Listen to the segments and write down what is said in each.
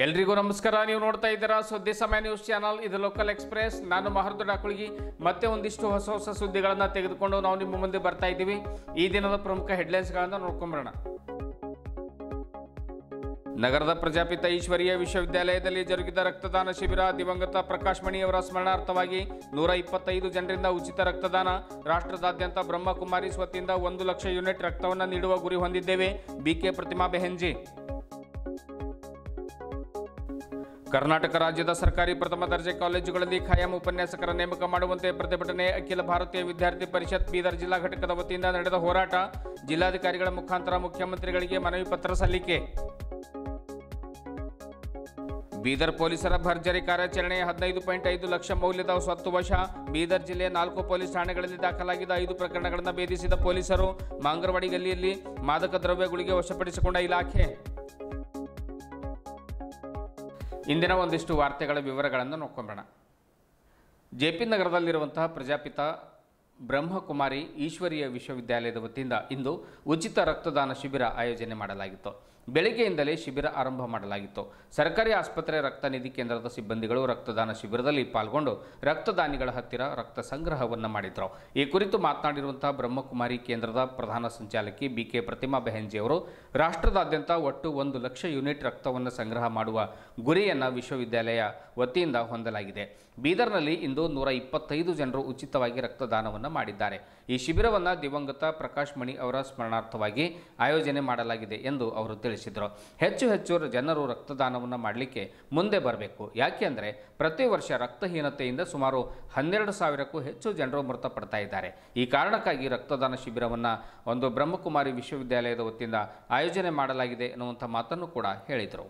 ಎಲ್ರಿಗೂ ನಮಸ್ಕಾರ. ನೀವು ನೋಡ್ತಾ ಇದ್ದೀರಾ ಸುದ್ದಿ ಸಮಯ ನ್ಯೂಸ್ ಚಾನಲ್. ಇದು ಲೋಕಲ್ ಎಕ್ಸ್ಪ್ರೆಸ್. ನಾನು ಮಹರ್ದು ಡಾಕುಳಿಗಿ. ಮತ್ತೆ ಒಂದಿಷ್ಟು ಹೊಸ ಸುದ್ದಿಗಳನ್ನು ತೆಗೆದುಕೊಂಡು ನಾವು ನಿಮ್ಮ ಮುಂದೆ ಬರ್ತಾ ಇದ್ದೀವಿ. ಈ ದಿನದ ಪ್ರಮುಖ ಹೆಡ್ಲೈನ್ಸ್ಗಳನ್ನು ನೋಡ್ಕೊಂಬರೋಣ. ನಗರದ ಪ್ರಜಾಪಿತ ಈಶ್ವರೀಯ ವಿಶ್ವವಿದ್ಯಾಲಯದಲ್ಲಿ ಜರುಗಿದ ರಕ್ತದಾನ ಶಿಬಿರ. ದಿವಂಗತ ಪ್ರಕಾಶ್ ಮಣಿ ಅವರ ಸ್ಮರಣಾರ್ಥವಾಗಿ 125 ಜನರಿಂದ ಉಚಿತ ರಕ್ತದಾನ. ರಾಷ್ಟ್ರದಾದ್ಯಂತ ಬ್ರಹ್ಮಕುಮಾರಿ ವತಿಯಿಂದ 1 ಲಕ್ಷ ಯೂನಿಟ್ ರಕ್ತವನ್ನು ನೀಡುವ ಗುರಿ ಹೊಂದಿದ್ದೇವೆ. ಬಿಕೆ ಪ್ರತಿಮಾ ಬೆಹೆಂಜಿ. ಕರ್ನಾಟಕ ರಾಜ್ಯದ ಸರ್ಕಾರಿ ಪ್ರಥಮ ದರ್ಜೆ ಕಾಲೇಜುಗಳಲ್ಲಿ ಖಾಯಂ ಉಪನ್ಯಾಸಕರ ನೇಮಕ ಮಾಡುವಂತೆ ಪ್ರತಿಭಟನೆ. ಅಖಿಲ ಭಾರತೀಯ ವಿದ್ಯಾರ್ಥಿ ಪರಿಷತ್ ಬೀದರ್ ಜಿಲ್ಲಾ ಘಟಕದ ವತಿಯಿಂದ ನಡೆದ ಹೋರಾಟ. ಜಿಲ್ಲಾಧಿಕಾರಿಗಳ ಮುಖಾಂತರ ಮುಖ್ಯಮಂತ್ರಿಗಳಿಗೆ ಮನವಿ ಪತ್ರ ಸಲ್ಲಿಕೆ. ಬೀದರ್ ಪೊಲೀಸರ ಭರ್ಜರಿ ಕಾರ್ಯಾಚರಣೆ. 15.5 ಲಕ್ಷ ಮೌಲ್ಯದ ಸ್ವತ್ತು ವಶ. ಬೀದರ್ ಜಿಲ್ಲೆಯ 4 ಪೊಲೀಸ್ ಠಾಣೆಗಳಲ್ಲಿ ದಾಖಲಾಗಿದ್ದ 5 ಪ್ರಕರಣಗಳನ್ನು ಭೇದಿಸಿದ ಪೊಲೀಸರು. ಮಾಂಗರವಾಡಿ ಗಲ್ಲಿಯಲ್ಲಿ ಮಾದಕ ದ್ರವ್ಯಗಳಿಗೆ ವಶಪಡಿಸಿಕೊಂಡ ಇಲಾಖೆ. ಇಂದಿನ ಒಂದಿಷ್ಟು ವಾರ್ತೆಗಳ ವಿವರಗಳನ್ನು ನೋಡ್ಕೊಂಬೋಣ. ಜೆಪಿ ನಗರದಲ್ಲಿರುವಂತಹ ಪ್ರಜಾಪಿತ ಬ್ರಹ್ಮಕುಮಾರಿ ಈಶ್ವರೀಯ ವಿಶ್ವವಿದ್ಯಾಲಯದ ವತಿಯಿಂದ ಇಂದು ಉಚಿತ ರಕ್ತದಾನ ಶಿಬಿರ ಆಯೋಜನೆ ಮಾಡಲಾಗಿತ್ತು. ಬೆಳಗ್ಗೆಯಿಂದಲೇ ಶಿಬಿರ ಆರಂಭ ಮಾಡಲಾಗಿತ್ತು. ಸರ್ಕಾರಿ ಆಸ್ಪತ್ರೆ ರಕ್ತ ನಿಧಿ ಕೇಂದ್ರದ ಸಿಬ್ಬಂದಿಗಳು ರಕ್ತದಾನ ಶಿಬಿರದಲ್ಲಿ ಪಾಲ್ಗೊಂಡು ರಕ್ತದಾನಿಗಳ ಹತ್ತಿರ ರಕ್ತ ಸಂಗ್ರಹವನ್ನು ಮಾಡಿದರು. ಈ ಕುರಿತು ಮಾತನಾಡಿರುವಂತಹ ಬ್ರಹ್ಮಕುಮಾರಿ ಕೇಂದ್ರದ ಪ್ರಧಾನ ಸಂಚಾಲಕಿ ಬಿಕೆ ಪ್ರತಿಮಾ ಬೆಹೆಂಜಿ ಅವರು, ರಾಷ್ಟ್ರದಾದ್ಯಂತ ಒಟ್ಟು 1 ಲಕ್ಷ ಯೂನಿಟ್ ರಕ್ತವನ್ನು ಸಂಗ್ರಹ ಮಾಡುವ ಗುರಿಯನ್ನು ವಿಶ್ವವಿದ್ಯಾಲಯ ವತಿಯಿಂದ ಹೊಂದಲಾಗಿದೆ. ಬೀದರ್ನಲ್ಲಿ ಇಂದು 125 ಜನರು ಉಚಿತವಾಗಿ ರಕ್ತದಾನವನ್ನು ಮಾಡಿದ್ದಾರೆ. ಈ ಶಿಬಿರವನ್ನು ದಿವಂಗತ ಪ್ರಕಾಶ್ ಮಣಿ ಅವರ ಸ್ಮರಣಾರ್ಥವಾಗಿ ಆಯೋಜನೆ ಮಾಡಲಾಗಿದೆ ಎಂದು ಅವರು ತಿಳಿಸಿದರು. ಹೆಚ್ಚು ಜನರು ರಕ್ತದಾನವನ್ನು ಮಾಡಲಿಕ್ಕೆ ಮುಂದೆ ಬರಬೇಕು. ಯಾಕೆಂದರೆ ಪ್ರತಿ ವರ್ಷ ರಕ್ತಹೀನತೆಯಿಂದ ಸುಮಾರು 12,000ಕ್ಕೂ ಹೆಚ್ಚು ಜನರು ಮೃತಪಡ್ತಾ ಇದ್ದಾರೆ. ಈ ಕಾರಣಕ್ಕಾಗಿ ರಕ್ತದಾನ ಶಿಬಿರವನ್ನು ಒಂದು ಬ್ರಹ್ಮಕುಮಾರಿ ವಿಶ್ವವಿದ್ಯಾಲಯದ ವತಿಯಿಂದ ಆಯೋಜನೆ ಮಾಡಲಾಗಿದೆ ಎನ್ನುವಂಥ ಮಾತನ್ನು ಕೂಡ ಹೇಳಿದರು.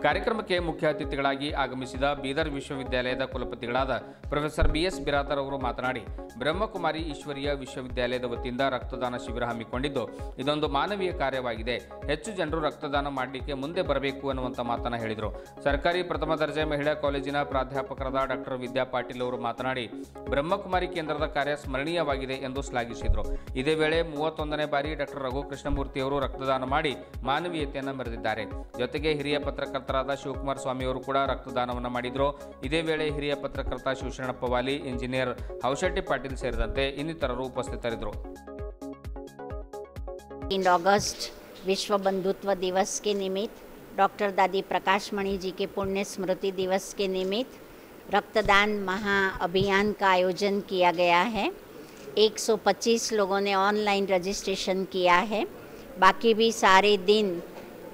ಕಾರ್ಯಕ್ರಮಕ್ಕೆ ಮುಖ್ಯ ಅತಿಥಿಗಳಾಗಿ ಆಗಮಿಸಿದ ಬೀದರ್ ವಿಶ್ವವಿದ್ಯಾಲಯದ ಕುಲಪತಿಗಳಾದ ಪ್ರೊಫೆಸರ್ BS ಬಿರಾದರ್ ಅವರು ಮಾತನಾಡಿ, ಬ್ರಹ್ಮಕುಮಾರಿ ಈಶ್ವರೀಯ ವಿಶ್ವವಿದ್ಯಾಲಯದ ವತಿಯಿಂದ ರಕ್ತದಾನ ಶಿಬಿರ ಹಮ್ಮಿಕೊಂಡಿದ್ದು ಇದೊಂದು ಮಾನವೀಯ ಕಾರ್ಯವಾಗಿದೆ. ಹೆಚ್ಚು ಜನರು ರಕ್ತದಾನ ಮಾಡಲಿಕ್ಕೆ ಮುಂದೆ ಬರಬೇಕು ಅನ್ನುವಂಥ ಮಾತನ್ನು ಹೇಳಿದರು. ಸರ್ಕಾರಿ ಪ್ರಥಮ ದರ್ಜೆ ಮಹಿಳಾ ಕಾಲೇಜಿನ ಪ್ರಾಧ್ಯಾಪಕರಾದ ಡಾಕ್ಟರ್ ವಿದ್ಯಾ ಪಾಟೀಲ್ ಅವರು ಮಾತನಾಡಿ, ಬ್ರಹ್ಮಕುಮಾರಿ ಕೇಂದ್ರದ ಕಾರ್ಯ ಸ್ಮರಣೀಯವಾಗಿದೆ ಎಂದು ಶ್ಲಾಘಿಸಿದರು. ಇದೇ ವೇಳೆ 31ನೇ ಬಾರಿ ಡಾಕ್ಟರ್ ರಘು ಕೃಷ್ಣಮೂರ್ತಿ ಅವರು ರಕ್ತದಾನ ಮಾಡಿ ಮಾನವೀಯತೆಯನ್ನು ಮೆರೆದಿದ್ದಾರೆ. ಜೊತೆಗೆ ಹಿರಿಯ ಪತ್ರಕರ್ತರಾದ ಶಿವಕುಮಾರ್ ಸ್ವಾಮಿ ಅವರು ಕೂಡ ರಕ್ತದಾನವನ್ನು ಮಾಡಿದರು. ಇದೇ ವೇಳೆ ಹಿರಿಯ ಪತ್ರಕರ್ತ ಶಿವಶರಣಪ್ಪ ವಾಲಿ, ಇಂಜಿನಿಯರ್ ಹೌಶೆಟ್ಟಿ ಪಾಟೀಲ್ ಸೇರಿದಂತೆ ಇನ್ನಿತರರು ಉಪಸ್ಥಿತರಿದ್ದರು. अगस्त विश्व बंधुत्व दिवस के निमित्त डॉक्टर दादी प्रकाश मणि जी के पुण्य स्मृति दिवस के निमित्त रक्तदान महाअभियान का आयोजन किया गया है. 125 लोगों ने ऑनलाइन रजिस्ट्रेशन किया है. बाकी भी सारे दिन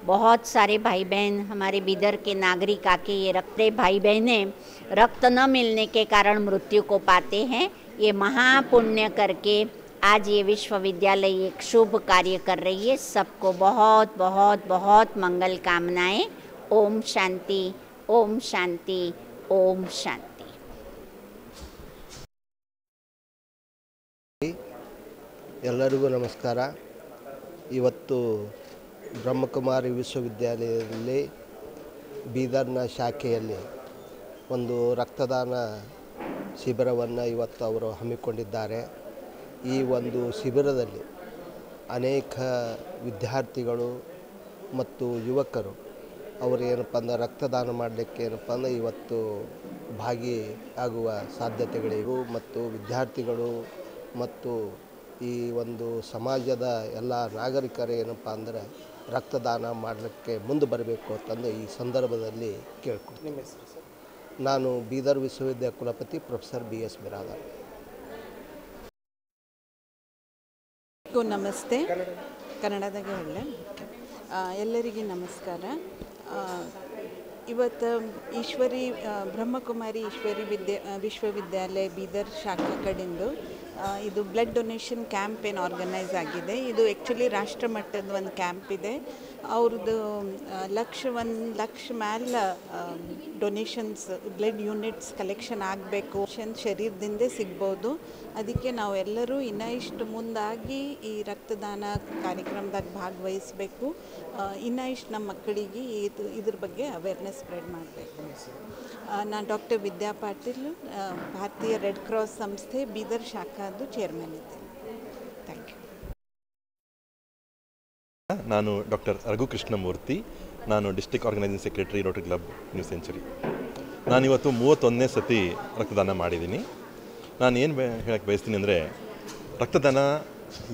बहुत सारे भाई बहन हमारे बीदर के नागरिक आके ये रखते भाई बहनें रक्त न मिलने के कारण मृत्यु को पाते हैं. ये महापुण्य करके आज ये विश्वविद्यालय एक शुभ कार्य कर रही है. सबको बहुत बहुत बहुत मंगल कामनाएं. ओम शांति, ओम शांति, ओम शांति. ಎಲ್ಲರಿಗೂ ನಮಸ್ಕಾರ. ಇವತ್ತು ಬ್ರಹ್ಮಕುಮಾರಿ ವಿಶ್ವವಿದ್ಯಾಲಯದಲ್ಲಿ ಬೀದರ್ನ ಶಾಖೆಯಲ್ಲಿ ಒಂದು ರಕ್ತದಾನ ಶಿಬಿರವನ್ನು ಇವತ್ತು ಅವರು ಹಮ್ಮಿಕೊಂಡಿದ್ದಾರೆ. ಈ ಒಂದು ಶಿಬಿರದಲ್ಲಿ ಅನೇಕ ವಿದ್ಯಾರ್ಥಿಗಳು ಮತ್ತು ಯುವಕರು ಅವರು ಏನಪ್ಪ ಅಂದ್ರೆ ರಕ್ತದಾನ ಮಾಡಲಿಕ್ಕೆ ಏನಪ್ಪ ಅಂದ್ರೆ ಇವತ್ತು ಭಾಗಿಯಾಗುವ ಸಾಧ್ಯತೆಗಳಿವೆ. ಮತ್ತು ವಿದ್ಯಾರ್ಥಿಗಳು ಮತ್ತು ಈ ಒಂದು ಸಮಾಜದ ಎಲ್ಲ ನಾಗರಿಕರು ಏನಪ್ಪ ಅಂದರೆ ರಕ್ತದಾನ ಮಾಡಲಿಕ್ಕೆ ಮುಂದೆ ಬರಬೇಕು ಅಂತಂದು ಈ ಸಂದರ್ಭದಲ್ಲಿ ಕೇಳ್ಕೊಡ್ತೀನಿ. ನಿಮ್ಮ ಹೆಸರು ಸರ್? ನಾನು ಬೀದರ್ ವಿಶ್ವವಿದ್ಯಾಲಯ ಕುಲಪತಿ ಪ್ರೊಫೆಸರ್ BS ಬಿರಾದರ್. ನಮಸ್ತೆ. ಕನ್ನಡದಾಗೆ ಒಳ್ಳೆ ಎಲ್ಲರಿಗೆ ನಮಸ್ಕಾರ. ಇವತ್ತು ಬ್ರಹ್ಮಕುಮಾರಿ ವಿಶ್ವವಿದ್ಯಾಲಯ ಬೀದರ್ ಶಾಖೆ ಕಡೆಯಿಂದ ಇದು ಬ್ಲಡ್ ಡೊನೇಷನ್ ಕ್ಯಾಂಪ್ ಏನು ಆರ್ಗನೈಸ್ ಆಗಿದೆ. ಇದು ಆ್ಯಕ್ಚುಲಿ ರಾಷ್ಟ್ರ ಮಟ್ಟದ ಒಂದು ಕ್ಯಾಂಪ್ ಇದೆ. ಅವ್ರದ್ದು 1 ಲಕ್ಷ ಮೇಲೆ ಡೊನೇಷನ್ಸ್ ಬ್ಲಡ್ ಯೂನಿಟ್ಸ್ ಕಲೆಕ್ಷನ್ ಆಗಬೇಕು. ಶರೀರದಿಂದ ಸಿಗ್ಬೋದು. ಅದಕ್ಕೆ ನಾವು ಎಲ್ಲರೂ ಇನ್ನೂ ಇಷ್ಟು ಮುಂದಾಗಿ ಈ ರಕ್ತದಾನ ಕಾರ್ಯಕ್ರಮದಾಗ ಭಾಗವಹಿಸಬೇಕು. ಇನ್ನೂ ಇಷ್ಟು ನಮ್ಮ ಮಕ್ಕಳಿಗೆ ಇದ್ರ ಬಗ್ಗೆ ಅವೇರ್ನೆಸ್ ಸ್ಪ್ರೆಡ್ ಮಾಡಬೇಕು. ನಾನು ಡಾಕ್ಟರ್ ವಿದ್ಯಾ ಪಾಟೀಲ್, ಭಾರತೀಯ ರೆಡ್ ಕ್ರಾಸ್ ಸಂಸ್ಥೆ ಬೀದರ್ ಶಾಖಾದು ಚೇರ್ಮನ್ ಇದ್ದೇನೆ. Thank you. ನಾನು ಡಾಕ್ಟರ್ ರಘು ಕೃಷ್ಣಮೂರ್ತಿ, ನಾನು district organising secretary rotary club new century. ನಾನಿವತ್ತು 31ನೇ ಸತಿ ರಕ್ತದಾನ ಮಾಡಿದ್ದೀನಿ. ನಾನು ಏನು ಹೇಳಕ್ಕೆ ಬಯಸ್ತೀನಿ ಅಂದರೆ, ರಕ್ತದಾನ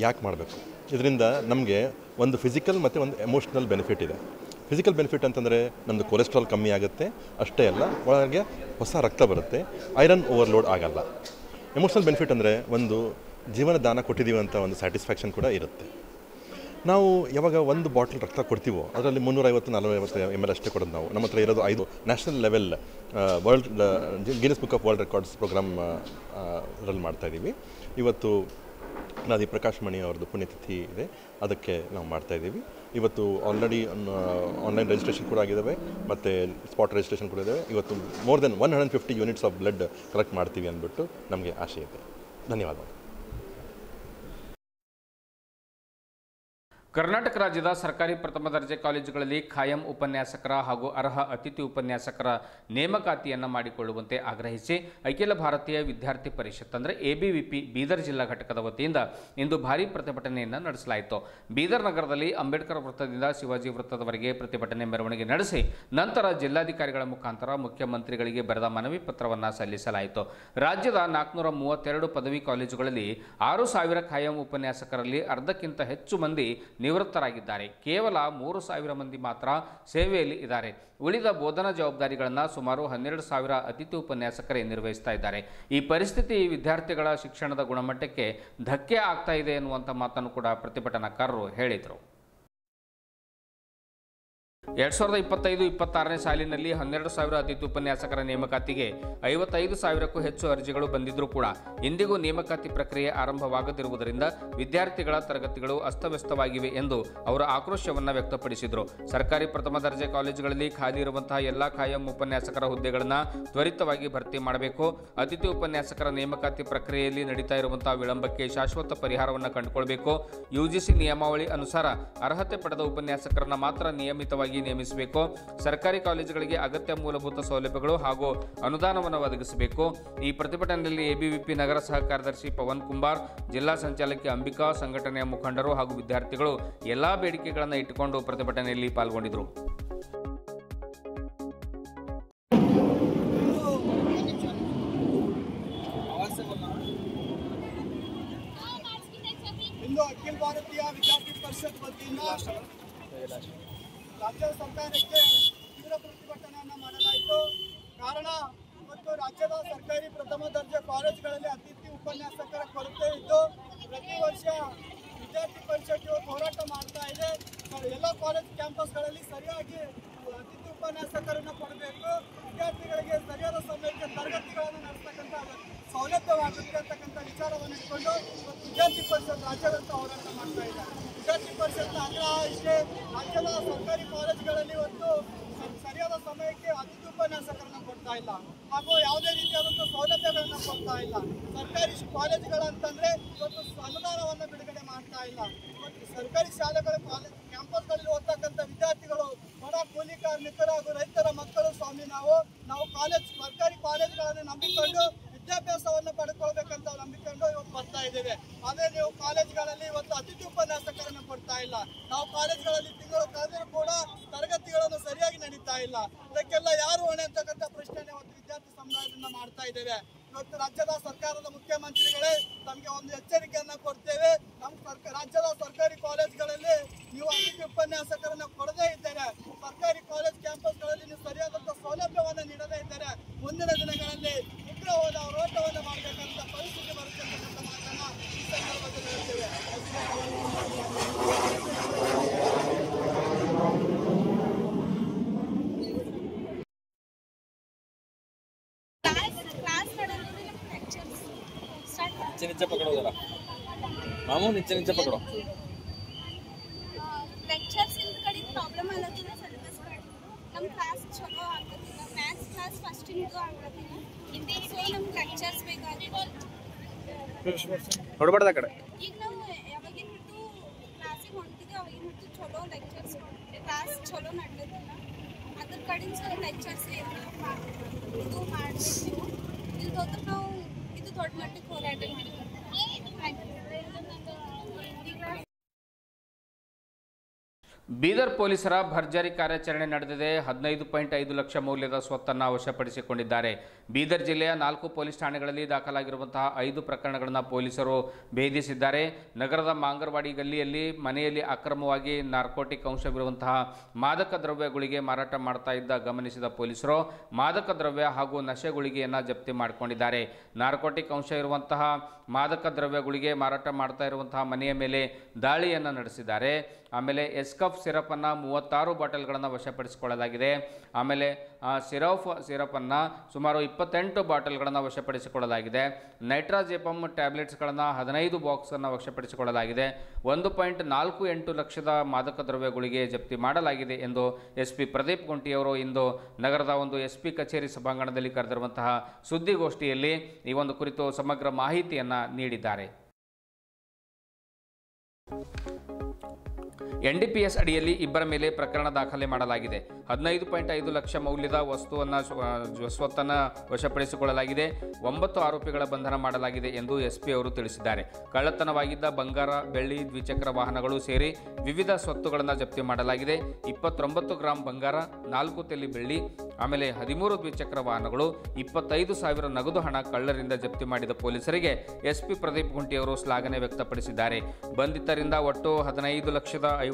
ಯಾಕೆ ಮಾಡಬೇಕು? ಇದರಿಂದ ನಮಗೆ ಒಂದು ಫಿಸಿಕಲ್ ಮತ್ತು ಒಂದು ಎಮೋಷ್ನಲ್ ಬೆನಿಫಿಟ್ ಇದೆ. ಫಿಸಿಕಲ್ ಬೆನಿಫಿಟ್ ಅಂತಂದರೆ ನಮ್ಮದು ಕೊಲೆಸ್ಟ್ರಾಲ್ ಕಮ್ಮಿ ಆಗುತ್ತೆ, ಅಷ್ಟೇ ಅಲ್ಲ ಒಳಗೆ ಹೊಸ ರಕ್ತ ಬರುತ್ತೆ, ಐರನ್ ಓವರ್ಲೋಡ್ ಆಗಲ್ಲ. ಎಮೋಷ್ನಲ್ ಬೆನಿಫಿಟ್ ಅಂದರೆ ಒಂದು ಜೀವನ ದಾನ ಕೊಟ್ಟಿದ್ದೀವಿ ಅಂತ ಒಂದು ಸ್ಯಾಟಿಸ್ಫ್ಯಾಕ್ಷನ್ ಕೂಡ ಇರುತ್ತೆ. ನಾವು ಯಾವಾಗ ಒಂದು ಬಾಟಲ್ ರಕ್ತ ಕೊಡ್ತೀವೋ ಅದರಲ್ಲಿ 350-450 ml ಅಷ್ಟೇ ಕೊಡೋದು. ನಮ್ಮ ಹತ್ರ ಇರೋದು 5 national level world Guinness book of world records programme ರಲ್ಲಿ ಮಾಡ್ತಾಯಿದ್ದೀವಿ. ಇವತ್ತು ದಾದಿ ಪ್ರಕಾಶ್ ಮಣಿ ಅವ್ರದ್ದು ಪುಣ್ಯತಿಥಿ ಇದೆ, ಅದಕ್ಕೆ ನಾವು ಮಾಡ್ತಾಯಿದ್ದೀವಿ. ಇವತ್ತು ಆಲ್ರೆಡಿ ಆನ್ಲೈನ್ ರಿಜಿಸ್ಟ್ರೇಷನ್ ಕೂಡ ಆಗಿದ್ದಾವೆ ಮತ್ತು ಸ್ಪಾಟ್ ರಿಜಿಸ್ಟ್ರೇಷನ್ ಕೂಡ ಇದ್ದಾವೆ. ಇವತ್ತು more than 150 units of blood collect ಮಾಡ್ತೀವಿ ಅಂದ್ಬಿಟ್ಟು ನಮಗೆ ಆಸೆ ಇದೆ. ಧನ್ಯವಾದಗಳು. ಕರ್ನಾಟಕ ರಾಜ್ಯದ ಸರ್ಕಾರಿ ಪ್ರಥಮ ದರ್ಜೆ ಕಾಲೇಜುಗಳಲ್ಲಿ ಖಾಯಂ ಉಪನ್ಯಾಸಕರ ಹಾಗೂ ಅರ್ಹ ಅತಿಥಿ ಉಪನ್ಯಾಸಕರ ನೇಮಕಾತಿಯನ್ನು ಮಾಡಿಕೊಳ್ಳುವಂತೆ ಆಗ್ರಹಿಸಿ ಅಖಿಲ ಭಾರತೀಯ ವಿದ್ಯಾರ್ಥಿ ಪರಿಷತ್ ಅಂದರೆ ABVP ಬೀದರ್ ಜಿಲ್ಲಾ ಘಟಕದ ವತಿಯಿಂದ ಇಂದು ಭಾರೀ ಪ್ರತಿಭಟನೆಯನ್ನು ನಡೆಸಲಾಯಿತು. ಬೀದರ್ ನಗರದಲ್ಲಿ ಅಂಬೇಡ್ಕರ್ ವೃತ್ತದಿಂದ ಶಿವಾಜಿ ವೃತ್ತದವರೆಗೆ ಪ್ರತಿಭಟನೆ ಮೆರವಣಿಗೆ ನಡೆಸಿ ನಂತರ ಜಿಲ್ಲಾಧಿಕಾರಿಗಳ ಮುಖಾಂತರ ಮುಖ್ಯಮಂತ್ರಿಗಳಿಗೆ ಬರೆದ ಮನವಿ ಪತ್ರವನ್ನು ಸಲ್ಲಿಸಲಾಯಿತು. ರಾಜ್ಯದ 432 ಪದವಿ ಕಾಲೇಜುಗಳಲ್ಲಿ 6,000 ಖಾಯಂ ಉಪನ್ಯಾಸಕರಲ್ಲಿ ಅರ್ಧಕ್ಕಿಂತ ಹೆಚ್ಚು ಮಂದಿ ನಿವೃತ್ತರಾಗಿದ್ದಾರೆ. ಕೇವಲ 3,000 ಮಂದಿ ಮಾತ್ರ ಸೇವೆಯಲ್ಲಿ ಇದ್ದಾರೆ. ಉಳಿದ ಬೋಧನಾ ಜವಾಬ್ದಾರಿಗಳನ್ನು ಸುಮಾರು 12,000 ಅತಿಥಿ ಉಪನ್ಯಾಸಕರೇ ನಿರ್ವಹಿಸ್ತಾ ಇದ್ದಾರೆ. ಈ ಪರಿಸ್ಥಿತಿ ವಿದ್ಯಾರ್ಥಿಗಳ ಶಿಕ್ಷಣದ ಗುಣಮಟ್ಟಕ್ಕೆ ಧಕ್ಕೆ ಆಗ್ತಾ ಇದೆ ಎನ್ನುವಂಥ ಮಾತನ್ನು ಕೂಡ ಪ್ರತಿಭಟನಾಕಾರರು ಹೇಳಿದರು. 2025-26ನೇ ಸಾಲಿನಲ್ಲಿ 12,000 ಅತಿಥಿ ಉಪನ್ಯಾಸಕರ ನೇಮಕಾತಿಗೆ 55,000ಕ್ಕೂ ಹೆಚ್ಚು ಅರ್ಜಿಗಳು ಬಂದಿದ್ದರೂ ಕೂಡ ಇಂದಿಗೂ ನೇಮಕಾತಿ ಪ್ರಕ್ರಿಯೆ ಆರಂಭವಾಗದಿರುವುದರಿಂದ ವಿದ್ಯಾರ್ಥಿಗಳ ತರಗತಿಗಳು ಅಸ್ತವ್ಯಸ್ತವಾಗಿವೆ ಎಂದು ಅವರು ಆಕ್ರೋಶವನ್ನು ವ್ಯಕ್ತಪಡಿಸಿದರು. ಸರ್ಕಾರಿ ಪ್ರಥಮ ದರ್ಜೆ ಕಾಲೇಜುಗಳಲ್ಲಿ ಖಾಲಿ ಇರುವಂತಹ ಎಲ್ಲ ಖಾಯಂ ಉಪನ್ಯಾಸಕರ ಹುದ್ದೆಗಳನ್ನು ತ್ವರಿತವಾಗಿ ಭರ್ತಿ ಮಾಡಬೇಕು. ಅತಿಥಿ ಉಪನ್ಯಾಸಕರ ನೇಮಕಾತಿ ಪ್ರಕ್ರಿಯೆಯಲ್ಲಿ ನಡೀತಾ ಇರುವಂತಹ ವಿಳಂಬಕ್ಕೆ ಶಾಶ್ವತ ಪರಿಹಾರವನ್ನು ಕಂಡುಕೊಳ್ಳಬೇಕು. UGC ನಿಯಮಾವಳಿ ಅನುಸಾರ ಅರ್ಹತೆ ಪಡೆದ ಉಪನ್ಯಾಸಕರನ್ನು ಮಾತ್ರ ನಿಯಮಿತವಾಗಿ ನೇಮಿಸಬೇಕು. ಸರ್ಕಾರಿ ಕಾಲೇಜುಗಳಿಗೆ ಅಗತ್ಯ ಮೂಲಭೂತ ಸೌಲಭ್ಯಗಳು ಹಾಗೂ ಅನುದಾನವನ್ನು ಒದಗಿಸಬೇಕು. ಈ ಪ್ರತಿಭಟನೆಯಲ್ಲಿ ABVP ನಗರ ಸಹ ಕಾರ್ಯದರ್ಶಿ ಪವನ್ ಕುಂಬಾರ್, ಜಿಲ್ಲಾ ಸಂಚಾಲಕಿ ಅಂಬಿಕಾ, ಸಂಘಟನೆಯ ಮುಖಂಡರು ಹಾಗೂ ವಿದ್ಯಾರ್ಥಿಗಳು ಎಲ್ಲಾ ಬೇಡಿಕೆಗಳನ್ನು ಇಟ್ಟುಕೊಂಡು ಪ್ರತಿಭಟನೆಯಲ್ಲಿ ಪಾಲ್ಗೊಂಡಿದ್ದರು. ಇಂದು ಅಖಿಲ ಭಾರತೀಯ ವಿದ್ಯಾರ್ಥಿ ಪರಿಷತ್ ವತಿಯಿಂದ ರಾಜ್ಯ ಸರ್ಕಾರಕ್ಕೆ ತೀವ್ರ ಪ್ರತಿಭಟನೆಯನ್ನು ಮಾಡಲಾಯಿತು. ಕಾರಣ, ಇವತ್ತು ರಾಜ್ಯದ ಸರ್ಕಾರಿ ಪ್ರಥಮ ದರ್ಜೆ ಕಾಲೇಜುಗಳಲ್ಲಿ ಅತಿಥಿ ಉಪನ್ಯಾಸಕರ ಕೊರತೆ ಇದ್ದು ಪ್ರತಿ ವರ್ಷ ವಿದ್ಯಾರ್ಥಿ ಪರಿಷತ್ ಹೋರಾಟ ಮಾಡ್ತಾ ಇದೆ. ಎಲ್ಲ ಕಾಲೇಜ್ ಕ್ಯಾಂಪಸ್ಗಳಲ್ಲಿ ಸರಿಯಾಗಿ ಅತಿಥಿ ಉಪನ್ಯಾಸಕರನ್ನು ಕೊಡಬೇಕು, ವಿದ್ಯಾರ್ಥಿಗಳಿಗೆ ಸರಿಯಾದ ಸಮಯಕ್ಕೆ ತರಗತಿಗಳನ್ನು ನಡೆಸ್ತಕ್ಕಂಥ ಸೌಲಭ್ಯವಾಗುತ್ತೆ ಅಂತಕ್ಕಂಥ ವಿಚಾರವನ್ನು ಇಟ್ಕೊಂಡು ವಿದ್ಯಾರ್ಥಿ ಪರಿಷತ್ ರಾಜ್ಯದಂತ ಹೋರಾಟ ಮಾಡ್ತಾ ಇದೆ. ವಿದ್ಯಾರ್ಥಿ ಪರಿಷತ್ನ ಆಗ್ರಹ ಇಷ್ಟೇ, ರಾಜ್ಯದ ಸರ್ಕಾರಿ ಕಾಲೇಜುಗಳಲ್ಲಿ ಇವತ್ತು ಸರಿಯಾದ ಸಮಯಕ್ಕೆ ಅತಿಥಿ ಉಪನ್ಯಾಸಕರನ್ನು ಕೊಡ್ತಾ ಇಲ್ಲ ಹಾಗೂ ಯಾವುದೇ ರೀತಿಯಾದಂಥ ಸೌಲಭ್ಯಗಳನ್ನು ಕೊಡ್ತಾ ಇಲ್ಲ. ಸರ್ಕಾರಿ ಕಾಲೇಜುಗಳಂತಂದರೆ ಇವತ್ತು ಅನುದಾನವನ್ನು ಬಿಡುಗಡೆ ಮಾಡ್ತಾ ಇಲ್ಲ. ಇವತ್ತು ಸರ್ಕಾರಿ ಶಾಲೆಗಳ ಕ್ಯಾಂಪಸ್ಗಳಲ್ಲಿ ಓದ್ತಕ್ಕಂಥ ವಿದ್ಯಾರ್ಥಿಗಳು ಬಡ ಕೂಲಿ ಕಾರ್ಮಿಕರು ಹಾಗೂ ರೈತರ ಮಕ್ಕಳು ಸ್ವಾಮಿ. ನಾವು ಸರ್ಕಾರಿ ಕಾಲೇಜುಗಳನ್ನು ನಂಬಿಕೊಂಡು ವಿದ್ಯಾಭ್ಯಾಸವನ್ನು ಪಡ್ಕೊಳ್ಬೇಕಂತ ನಂಬಿಕೊಂಡು ಇವತ್ತು ಬರ್ತಾ ಇದ್ದೇವೆ. ಆದರೆ ನೀವು ಕಾಲೇಜುಗಳಲ್ಲಿ ಇವತ್ತು ಅತಿಥಿ ಉಪನ್ಯಾಸಕರನ್ನು ಕೊಡ್ತಾ ಇಲ್ಲ. ನಾವು ಕಾಲೇಜುಗಳಲ್ಲಿ ತಿಂಗಳು ಕಳೆದರೂ ಕೂಡ ತರಗತಿಗಳನ್ನು ಸರಿಯಾಗಿ ನಡೀತಾ ಇಲ್ಲ. ಇದಕ್ಕೆಲ್ಲ ಯಾರು ಹೊಣೆ ಅಂತಕ್ಕಂಥ ಪ್ರಶ್ನೆಯನ್ನು ಇವತ್ತು ವಿದ್ಯಾರ್ಥಿ ಸಮುದಾಯದಿಂದ ಮಾಡ್ತಾ ಇದ್ದೇವೆ. ಇವತ್ತು ರಾಜ್ಯದ ಸರ್ಕಾರದ ಮುಖ್ಯಮಂತ್ರಿಗಳೇ ತಮಗೆ ಒಂದು ಎಚ್ಚರಿಕೆಯನ್ನು ಕೊಡ್ತೇವೆ. ನಮ್ಮ ರಾಜ್ಯದ ಸರ್ಕಾರಿ ಕಾಲೇಜುಗಳಲ್ಲಿ ನೀವು ಅತಿಥಿ ಉಪನ್ಯಾಸಕರನ್ನು ಕೊಡದೇ ಇದ್ದಾರೆ, ಸರ್ಕಾರಿ ಕಾಲೇಜ್ ಕ್ಯಾಂಪಸ್ಗಳಲ್ಲಿ ನೀವು ಸರಿಯಾದಂಥ ಸೌಲಭ್ಯವನ್ನು ನೀಡದೇ ಇದ್ದಾರೆ, ಮುಂದಿನ ದಿನಗಳಲ್ಲಿ ಉಗ್ರವಾದ ಹೋರಾಟವನ್ನು ಮಾಡಬೇಕಂತ ಪರಿಸ್ಥಿತಿ ಬರುತ್ತೆ ಅಂತಕ್ಕಂಥ ಮಾತನ್ನು ಈ ಸಂದರ್ಭದಲ್ಲಿ ಹೇಳ್ತೇವೆ. नीचे पकड़ो जरा मामू, नीचे पकड़ो. ಲೆಕ್ಚರ್ಸ್ ಕಡೆ ಪ್ರಾಬ್ಲಮ್ ಆಗತ್ತಿಲ್ಲ. ಸಿಲೆಬಸ್ ನಮ್ಮ ಕ್ಲಾಸ್ ಚಲೋ ಆಗತ್ತಿಲ್ಲ. ಮ್ಯಾಥ್ಸ್ ಕ್ಲಾಸ್ ಫಸ್ಟ್ ಇಂದು ಆಗತ್ತಿಲ್ಲ. ಹಿಂದಿ ಸೊ ನಮ್ಗೆ ಲೆಕ್ಚರ್ಸ್ ಬೇಕಾಗಿತ್ತು. ಹೊಡಬಾರ್ದ ಕಡೆ ಈಗ ನಾವು ಯಾವಾಗಿನ ಹಿಡಿದು ಕ್ಲಾಸಿಗೆ ಹೊಂಟಿದ್ವಿ ಅವಾಗಿನ ಹಿಡಿದು ಚಲೋ ಲೆಕ್ಚರ್ಸ್ ಕ್ಲಾಸ್ ಚಲೋ ನಡ್ಲತ್ತಿಲ್ಲ. ಅದ್ರ ಕಡೆಯಿಂದ ಲೆಕ್ಚರ್ಸ್ ಇದು ಮಾಡಬೇಕು. ಇದು ನಾವು ಇದು ದೊಡ್ಡ ಮಟ್ಟಕ್ಕೆ ಹೋರಾಟ ಮಾಡಿದ್ವಿ. ಬೀದರ್ ಪೊಲೀಸರ ಭರ್ಜರಿ ಕಾರ್ಯಾಚರಣೆ ನಡೆದಿದೆ. 15.5 ಲಕ್ಷ ಮೌಲ್ಯದ ಸ್ವತ್ತನ್ನು ವಶಪಡಿಸಿಕೊಂಡಿದ್ದಾರೆ. ಬೀದರ್ ಜಿಲ್ಲೆಯ 4 ಪೊಲೀಸ್ ಠಾಣೆಗಳಲ್ಲಿ ದಾಖಲಾಗಿರುವಂತಹ 5 ಪ್ರಕರಣಗಳನ್ನು ಪೊಲೀಸರು ಭೇದಿಸಿದ್ದಾರೆ. ನಗರದ ಮಾಂಗರವಾಡಿ ಗಲ್ಲಿಯಲ್ಲಿ ಮನೆಯಲ್ಲಿ ಅಕ್ರಮವಾಗಿ ನಾರ್ಕೋಟಿಕ್ ಅಂಶವಿರುವಂತಹ ಮಾದಕ ದ್ರವ್ಯಗಳಿಗೆ ಮಾರಾಟ ಮಾಡ್ತಾ ಇದ್ದ ಗಮನಿಸಿದ ಪೊಲೀಸರು ಮಾದಕ ದ್ರವ್ಯ ಹಾಗೂ ನಶೆ ಗುಳಿಗೆಯನ್ನು ಜಪ್ತಿ ಮಾಡಿಕೊಂಡಿದ್ದಾರೆ. ನಾರ್ಕೋಟಿಕ್ ಅಂಶ ಇರುವಂತಹ ಮಾದಕ ದ್ರವ್ಯಗಳಿಗೆ ಮಾರಾಟ ಮಾಡ್ತಾ ಇರುವಂತಹ ಮನೆಯ ಮೇಲೆ ದಾಳಿಯನ್ನು ನಡೆಸಿದ್ದಾರೆ. ಆಮೇಲೆ ಎಸ್ಕಫ್ ಸಿರಪನ್ನು 36 ಬಾಟಲ್ಗಳನ್ನು ವಶಪಡಿಸಿಕೊಳ್ಳಲಾಗಿದೆ. ಆಮೇಲೆ ಸಿರಪನ್ನು ಸುಮಾರು 28 ಬಾಟಲ್ಗಳನ್ನು ವಶಪಡಿಸಿಕೊಳ್ಳಲಾಗಿದೆ. ನೈಟ್ರಾಜೆಪಮ್ ಟ್ಯಾಬ್ಲೆಟ್ಸ್ಗಳನ್ನು 15 ಬಾಕ್ಸನ್ನು ವಶಪಡಿಸಿಕೊಳ್ಳಲಾಗಿದೆ. 1.48 ಲಕ್ಷದ ಮಾದಕ ದ್ರವ್ಯಗಳಿಗೆ ಜಪ್ತಿ ಮಾಡಲಾಗಿದೆ ಎಂದು SP ಪ್ರದೀಪ್ ಗುಂಟಿಯವರು ಇಂದು ನಗರದ ಒಂದು SP ಕಚೇರಿ ಸಭಾಂಗಣದಲ್ಲಿ ಕರೆದಿರುವಂತಹ ಸುದ್ದಿಗೋಷ್ಠಿಯಲ್ಲಿ ಈ ಒಂದು ಕುರಿತು ಸಮಗ್ರ ಮಾಹಿತಿಯನ್ನು ನೀಡಿದ್ದಾರೆ. NDPS ಅಡಿಯಲ್ಲಿ ಇಬ್ಬರ ಮೇಲೆ ಪ್ರಕರಣ ದಾಖಲೆ ಮಾಡಲಾಗಿದೆ. 15.5 ಲಕ್ಷ ಮೌಲ್ಯದ ಸ್ವತ್ತನ್ನು ವಶಪಡಿಸಿಕೊಳ್ಳಲಾಗಿದೆ. 9 ಆರೋಪಿಗಳ ಬಂಧನ ಮಾಡಲಾಗಿದೆ ಎಂದು SP ಅವರು ತಿಳಿಸಿದ್ದಾರೆ. ಕಳ್ಳತನವಾಗಿದ್ದ ಬಂಗಾರ, ಬೆಳ್ಳಿ, ದ್ವಿಚಕ್ರ ವಾಹನಗಳು ಸೇರಿ ವಿವಿಧ ಸ್ವತ್ತುಗಳನ್ನು ಜಪ್ತಿ ಮಾಡಲಾಗಿದೆ. 29 ಗ್ರಾಂ ಬಂಗಾರ, 4 ತೆಲಿ ಬೆಳ್ಳಿ, ಆಮೇಲೆ 13 ದ್ವಿಚಕ್ರ ವಾಹನಗಳು, 25,000 ನಗದು ಹಣ ಕಳ್ಳರಿಂದ ಜಪ್ತಿ ಮಾಡಿದ ಪೊಲೀಸರಿಗೆ SP ಪ್ರದೀಪ್ ಗುಂಟಿಯವರು ಶ್ಲಾಘನೆ ವ್ಯಕ್ತಪಡಿಸಿದ್ದಾರೆ. ಬಂಧಿತರಿಂದ ಒಟ್ಟು 15,55,881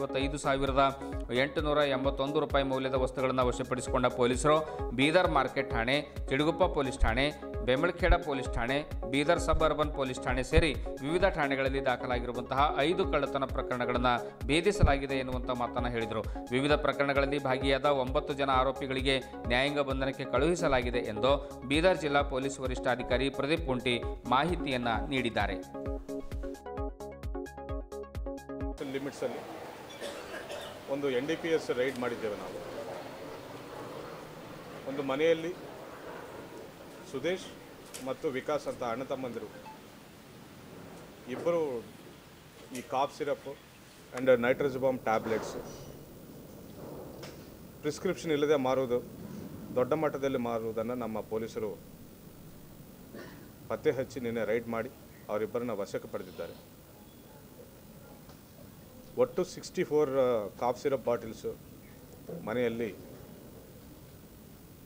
ರೂಪಾಯಿ ಮೌಲ್ಯದ ವಸ್ತುಗಳನ್ನು ವಶಪಡಿಸಿಕೊಂಡ ಪೊಲೀಸರು ಬೀದರ್ ಮಾರ್ಕೆಟ್ ಠಾಣೆ, ಚಿಡುಗುಪ್ಪ ಪೊಲೀಸ್ ಠಾಣೆ, ಬೆಂಬಳಖೇಡ ಪೊಲೀಸ್ ಠಾಣೆ, ಬೀದರ್ ಸಬ್ ಅರ್ಬನ್ ಪೊಲೀಸ್ ಠಾಣೆ ಸೇರಿ ವಿವಿಧ ಠಾಣೆಗಳಲ್ಲಿ ದಾಖಲಾಗಿರುವಂತಹ 5 ಕಳ್ಳತನ ಪ್ರಕರಣಗಳನ್ನು ಭೇದಿಸಲಾಗಿದೆ ಎನ್ನುವಂಥ ಮಾತನ್ನು ಹೇಳಿದರು. ವಿವಿಧ ಪ್ರಕರಣಗಳಲ್ಲಿ ಭಾಗಿಯಾದ 9 ಜನ ಆರೋಪಿಗಳಿಗೆ ನ್ಯಾಯಾಂಗ ಬಂಧನಕ್ಕೆ ಕಳುಹಿಸಲಾಗಿದೆ ಎಂದು ಬೀದರ್ ಜಿಲ್ಲಾ ಪೊಲೀಸ್ ವರಿಷ್ಠಾಧಿಕಾರಿ ಪ್ರದೀಪ್ ಗುಂಟಿ ಮಾಹಿತಿಯನ್ನು ನೀಡಿದ್ದಾರೆ. ಲಿಮಿಟ್ಸಲ್ಲಿ ಒಂದು NDPS ರೈಡ್ ಮಾಡಿದ್ದೇವೆ ನಾವು. ಒಂದು ಮನೆಯಲ್ಲಿ ಸುದೇಶ್ ಮತ್ತು ವಿಕಾಸ್ ಅಂತ ಅಣ್ಣ ತಮ್ಮಂದಿರು ಇಬ್ಬರು ಈ cough syrup and nitrazepam tablets prescription ಇಲ್ಲದೆ ಮಾರುವುದು, ದೊಡ್ಡ ಮಟ್ಟದಲ್ಲಿ ಮಾರುವುದನ್ನು ನಮ್ಮ ಪೊಲೀಸರು ಪತ್ತೆ ಹಚ್ಚಿ ನಿನ್ನೆ ರೈಡ್ ಮಾಡಿ ಅವರಿಬ್ಬರನ್ನ ವಶಕ್ಕೆ ಪಡೆದಿದ್ದಾರೆ. ಒಟ್ಟು 64 ಕಾಫ್ ಸಿರಪ್ ಬಾಟಲ್ಸು ಮನೆಯಲ್ಲಿ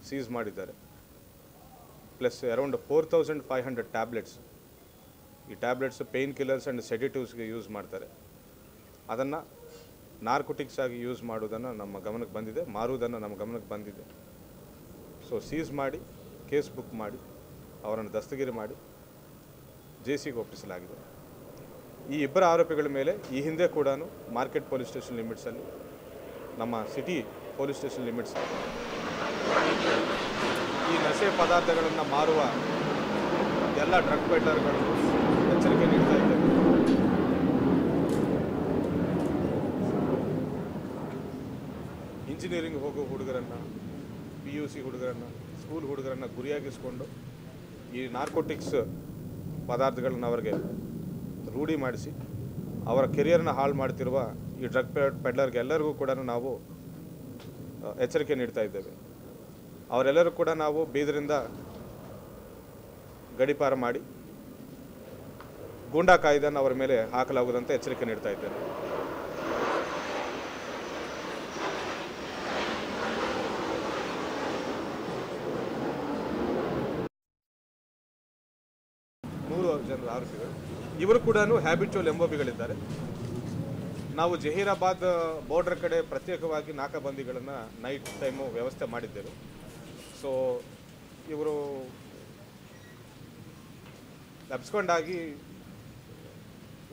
ಸೀಸ್ ಮಾಡಿದ್ದಾರೆ. Plus around 4,500 tablets. ಈ ಟ್ಯಾಬ್ಲೆಟ್ಸ್ ಪೇಯ್ನ್ ಕಿಲ್ಲರ್ಸ್ ಆ್ಯಂಡ್ ಸೆಡೇಟಿವ್ಸ್ಗೆ ಯೂಸ್ ಮಾಡ್ತಾರೆ. ಅದನ್ನು ನಾರ್ಕೋಟಿಕ್ಸ್ ಆಗಿ ಯೂಸ್ ಮಾಡುವುದನ್ನು ನಮ್ಮ ಗಮನಕ್ಕೆ ಬಂದಿದೆ, ಮಾರುವುದನ್ನು ನಮ್ಮ ಗಮನಕ್ಕೆ ಬಂದಿದೆ. ಸೊ ಸೀಸ್ ಮಾಡಿ ಕೇಸ್ ಬುಕ್ ಮಾಡಿ ಅವರನ್ನು ದಸ್ತಗಿರಿ ಮಾಡಿ JCಗೆ ಒಪ್ಪಿಸಲಾಗಿದೆ. ಈ ಇಬ್ಬರ ಆರೋಪಿಗಳ ಮೇಲೆ ಈ ಹಿಂದೆ ಕೂಡ ಮಾರ್ಕೆಟ್ ಪೊಲೀಸ್ ಸ್ಟೇಷನ್ ಲಿಮಿಟ್ಸಲ್ಲಿ, ನಮ್ಮ ಸಿಟಿ ಪೊಲೀಸ್ ಸ್ಟೇಷನ್ ಲಿಮಿಟ್ಸ್ ಈ ನಶೆ ಪದಾರ್ಥಗಳನ್ನು ಮಾರುವ ಎಲ್ಲ ಡ್ರಗ್ ಪೆಡ್ಲರ್ಗಳು ಎಚ್ಚರಿಕೆ ನೀಡ್ತಾ ಇದ್ದೇವೆ. ಇಂಜಿನಿಯರಿಂಗ್ ಹೋಗೋ ಹುಡುಗರನ್ನು, PUC ಹುಡುಗರನ್ನು, ಸ್ಕೂಲ್ ಹುಡುಗರನ್ನು ಗುರಿಯಾಗಿಸ್ಕೊಂಡು ಈ ನಾರ್ಕೋಟಿಕ್ಸ್ ಪದಾರ್ಥಗಳನ್ನ ಅವರಿಗೆ ರೂಢಿ ಮಾಡಿಸಿ ಅವರ ಕೆರಿಯರ್ನ ಹಾಳು ಮಾಡ್ತಿರುವ ಈ ಡ್ರಗ್ ಪೆಡ್ಲರ್ಗೆ ಎಲ್ಲರಿಗೂ ಕೂಡ ನಾವು ಎಚ್ಚರಿಕೆ ನೀಡ್ತಾ ಇದ್ದೇವೆ. ಅವರೆಲ್ಲರೂ ಕೂಡ ನಾವು ಬೀದರಿಂದ ಗಡಿಪಾರ ಮಾಡಿ ಗೂಂಡಾ ಕಾಯ್ದೆಯನ್ನು ಅವರ ಮೇಲೆ ಹಾಕಲಾಗುವುದಂತ ಎಚ್ಚರಿಕೆ ನೀಡ್ತಾ ಇದ್ದೇವೆ. ಜನರ ಆರೋಪಿಗಳು ಇವರು ಕೂಡ ಹ್ಯಾಬಿಚುವಲ್ MOBಗಳಿದ್ದಾರೆ. ನಾವು ಜಹೀರಾಬಾದ್ ಬಾರ್ಡರ್ ಕಡೆ ಪ್ರತ್ಯೇಕವಾಗಿ ನಾಕಾಬಂದಿಗಳನ್ನು ನೈಟ್ ಟೈಮು ವ್ಯವಸ್ಥೆ ಮಾಡಿದ್ದೇವೆ. ಸೊ ಇವರು ತಪ್ಪಿಸ್ಕೊಂಡಾಗಿ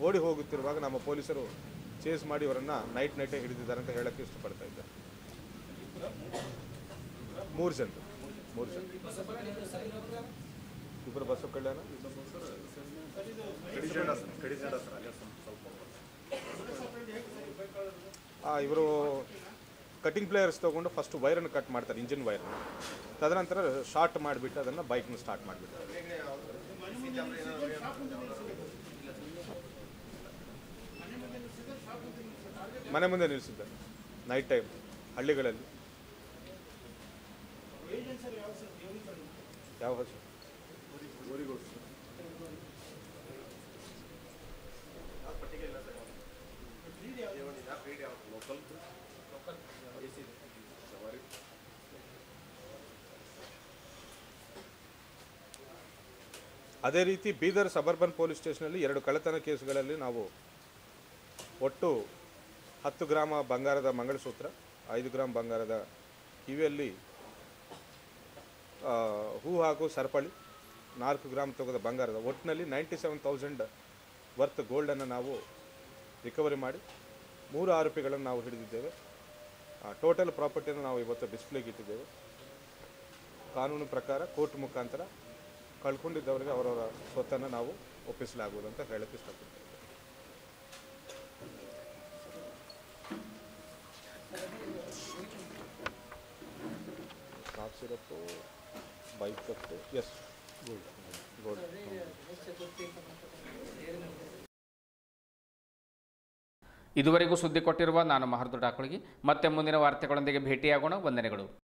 ಓಡಿ ಹೋಗುತ್ತಿರುವಾಗ ನಮ್ಮ ಪೊಲೀಸರು ಚೇಸ್ ಮಾಡಿ ಇವರನ್ನು ನೈಟೇ ಹಿಡಿದಿದ್ದಾರೆ ಅಂತ ಹೇಳಕ್ಕೆ ಇಷ್ಟಪಡ್ತಾ ಇದ್ದಾರೆ. 3 ಜನ ಇಬ್ಬರು ಬಸವ ಕಲ್ಯಾಣ, ಇವರು ಕಟಿಂಗ್ ಪ್ಲೇಯರ್ಸ್ ತೊಗೊಂಡು ಫಸ್ಟ್ ವೈರನ್ನು ಕಟ್ ಮಾಡ್ತಾರೆ, ಇಂಜಿನ್ ವೈರನ್ನು. ತದನಂತರ ಶಾರ್ಟ್ ಮಾಡಿಬಿಟ್ಟು ಅದನ್ನು ಬೈಕ್ನ ಸ್ಟಾರ್ಟ್ ಮಾಡಿಬಿಡ್ತಾರೆ. ಮನೆ ಮುಂದೆ ನಿಲ್ಲಿಸಿದ್ದಾರೆ ನೈಟ್ ಟೈಮ್ ಹಳ್ಳಿಗಳಲ್ಲಿ. ಯಾವ ಹಸು? ಅದೇ ರೀತಿ ಬೀದರ್ ಸಬರ್ಬನ್ ಪೊಲೀಸ್ ಸ್ಟೇಷನಲ್ಲಿ 2 ಕಳ್ಳತನ ಕೇಸುಗಳಲ್ಲಿ ನಾವು ಒಟ್ಟು 10 ಗ್ರಾಮ ಬಂಗಾರದ ಮಂಗಳಸೂತ್ರ, 5 ಗ್ರಾಮ್ ಬಂಗಾರದ ಕಿವಿಯಲ್ಲಿ ಹೂ ಹಾಗೂ ಸರಪಳಿ, 4 ಗ್ರಾಮ್ ತೂಕದ ಬಂಗಾರದ ಒಟ್ಟಿನಲ್ಲಿ 97,000 ವರ್ತ್ ಗೋಲ್ಡನ್ನು ನಾವು ರಿಕವರಿ ಮಾಡಿ 3 ಆರೋಪಿಗಳನ್ನು ನಾವು ಹಿಡಿದಿದ್ದೇವೆ. ಟೋಟಲ್ ಪ್ರಾಪರ್ಟಿಯನ್ನು ನಾವು ಇವತ್ತು ಡಿಸ್ಪ್ಲೇಗೆ ಇಟ್ಟಿದ್ದೇವೆ. ಕಾನೂನು ಪ್ರಕಾರ ಕೋರ್ಟ್ ಮುಖಾಂತರ ಕಳ್ಕೊಂಡಿದ್ದವರಿಗೆ ಅವರವರ ಸ್ವತ್ತನ್ನು ನಾವು ಒಪ್ಪಿಸಲಾಗುವುದು ಅಂತ ಹೇಳಕ್ಕೆ ಇಷ್ಟಪಡ್ತೇವೆ. ಕಾಫ್ ಸಿರಪ್ಪು, ಬೈಕ್ ಕಟ್ಟು, ಎಸ್ ಗೋಲ್ಡ್. ಇದುವರೆಗೂ ಸುದ್ದಿ ಕೊಟ್ಟಿರುವ ನಾನು ಮಹರ್ದು ಡಾಕುಳಗಿ. ಮತ್ತೆ ಮುಂದಿನ ವಾರ್ತೆಗಳೊಂದಿಗೆ ಭೇಟಿಯಾಗೋಣ. ವಂದನೆಗಳು.